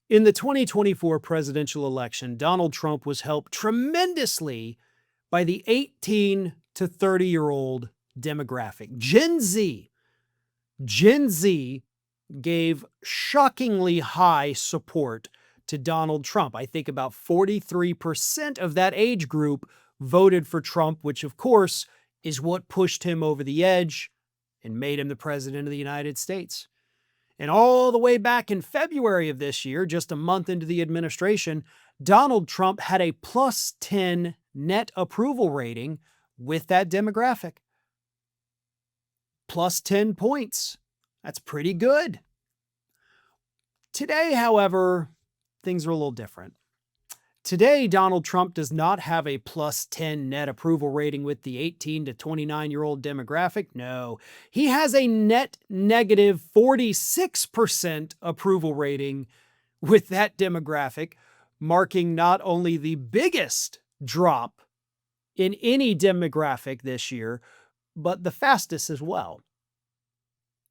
In the 2024 presidential election, Donald Trump was helped tremendously by the 18 to 30-year-old demographic. Gen Z. Gen Z gave shockingly high support to Donald Trump. I think about 43% of that age group voted for Trump, which of course is what pushed him over the edge and made him the president of the United States. And all the way back in February of this year, just a month into the administration, Donald Trump had a plus 10 net approval rating with that demographic. Plus 10 points. That's pretty good. Today, however, things are a little different. Today, Donald Trump does not have a plus 10 net approval rating with the 18 to 29-year-old demographic. No, he has a net negative 46% approval rating with that demographic, marking not only the biggest drop in any demographic this year, but the fastest as well.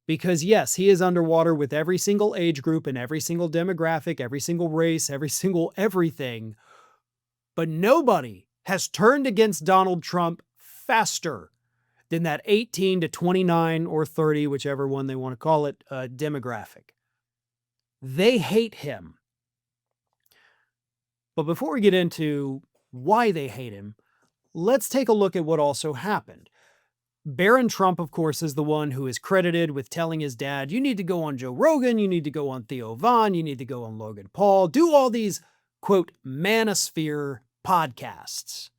Because yes, he is underwater with every single age group and every single demographic, every single race, every single everything. But nobody has turned against Donald Trump faster than that 18 to 29 or 30, whichever one they want to call it, demographic. They hate him. But before we get into why they hate him, let's take a look at what also happened. Barron Trump, of course, is the one who is credited with telling his dad, you need to go on Joe Rogan, you need to go on Theo Von, you need to go on Logan Paul, do all these, quote, manosphere podcasts.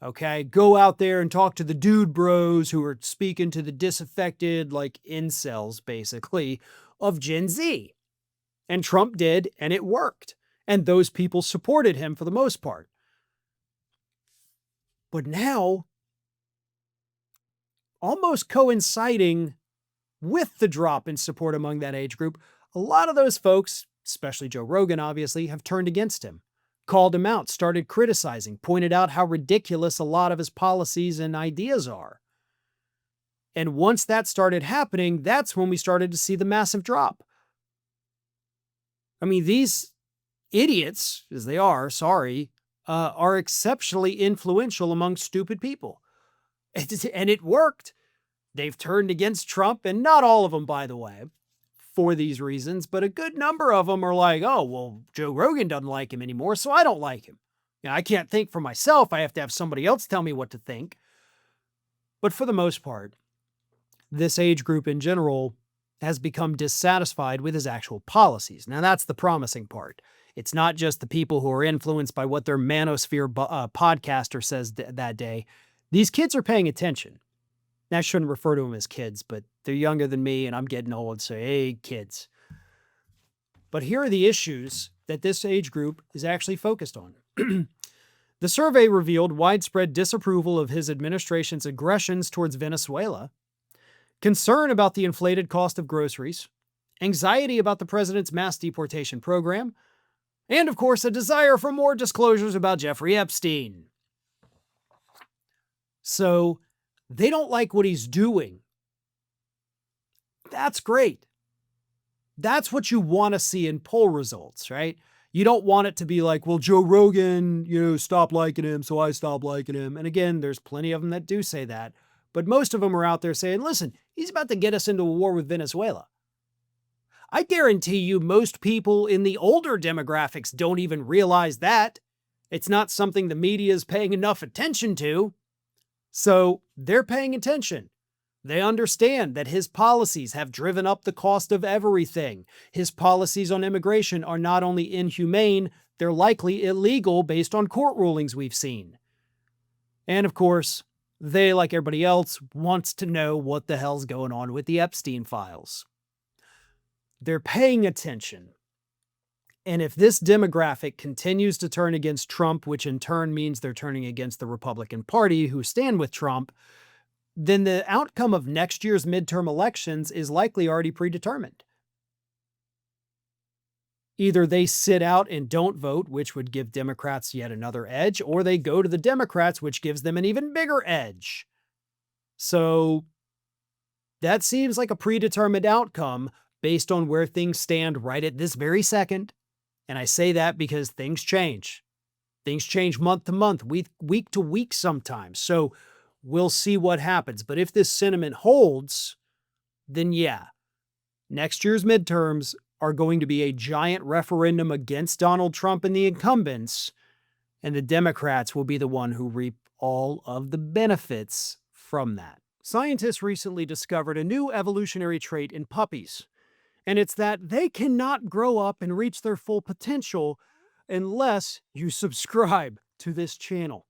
Okay, go out there and talk to the dude bros who are speaking to the disaffected, like incels, basically, of Gen Z. And Trump did, and it worked. And those people supported him for the most part. But now, almost coinciding with the drop in support among that age group, a lot of those folks, especially Joe Rogan, obviously, have turned against him, called him out, started criticizing, pointed out how ridiculous a lot of his policies and ideas are. And once that started happening, that's when we started to see the massive drop. I mean, these idiots, as they are, are exceptionally influential among stupid people. And it worked. They've turned against Trump, and not all of them, by the way, for these reasons, but a good number of them are like, oh, well, Joe Rogan doesn't like him anymore, so I don't like him. I can't think for myself. I have to have somebody else tell me what to think. But for the most part, this age group in general has become dissatisfied with his actual policies. Now, that's the promising part. It's not just the people who are influenced by what their manosphere podcaster says that day. These kids are paying attention. Now, I shouldn't refer to them as kids, but they're younger than me and I'm getting old, so hey, kids. But here are the issues that this age group is actually focused on. The survey revealed widespread disapproval of his administration's aggressions towards Venezuela, concern about the inflated cost of groceries, anxiety about the president's mass deportation program, and of course, a desire for more disclosures about Jeffrey Epstein. So they don't like what he's doing. That's great. That's what you want to see in poll results, right? You don't want it to be like, well, Joe Rogan, stopped liking him, so I stopped liking him. And again, there's plenty of them that do say that. But most of them are out there saying, listen, he's about to get us into a war with Venezuela. I guarantee you most people in the older demographics don't even realize that. It's not something the media is paying enough attention to. So they're paying attention. They understand that his policies have driven up the cost of everything. His policies on immigration are not only inhumane, they're likely illegal based on court rulings we've seen. And of course, they, like everybody else, wants to know what the hell's going on with the Epstein files. They're paying attention. And if this demographic continues to turn against Trump, which in turn means they're turning against the Republican Party who stand with Trump, then the outcome of next year's midterm elections is likely already predetermined. Either they sit out and don't vote, which would give Democrats yet another edge, or they go to the Democrats, which gives them an even bigger edge. So that seems like a predetermined outcome based on where things stand right at this very second. And I say that because things change. Things change month to month, week to week sometimes. So we'll see what happens. But if this sentiment holds, then yeah, next year's midterms are going to be a giant referendum against Donald Trump and the incumbents, and the Democrats will be the one who reap all of the benefits from that. Scientists recently discovered a new evolutionary trait in puppies, and it's that they cannot grow up and reach their full potential unless you subscribe to this channel.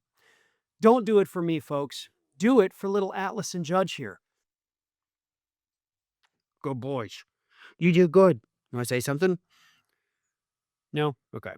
Don't do it for me, folks. Do it for little Atlas and Judge here. Good boys. You do good. You want to say something? No? Okay.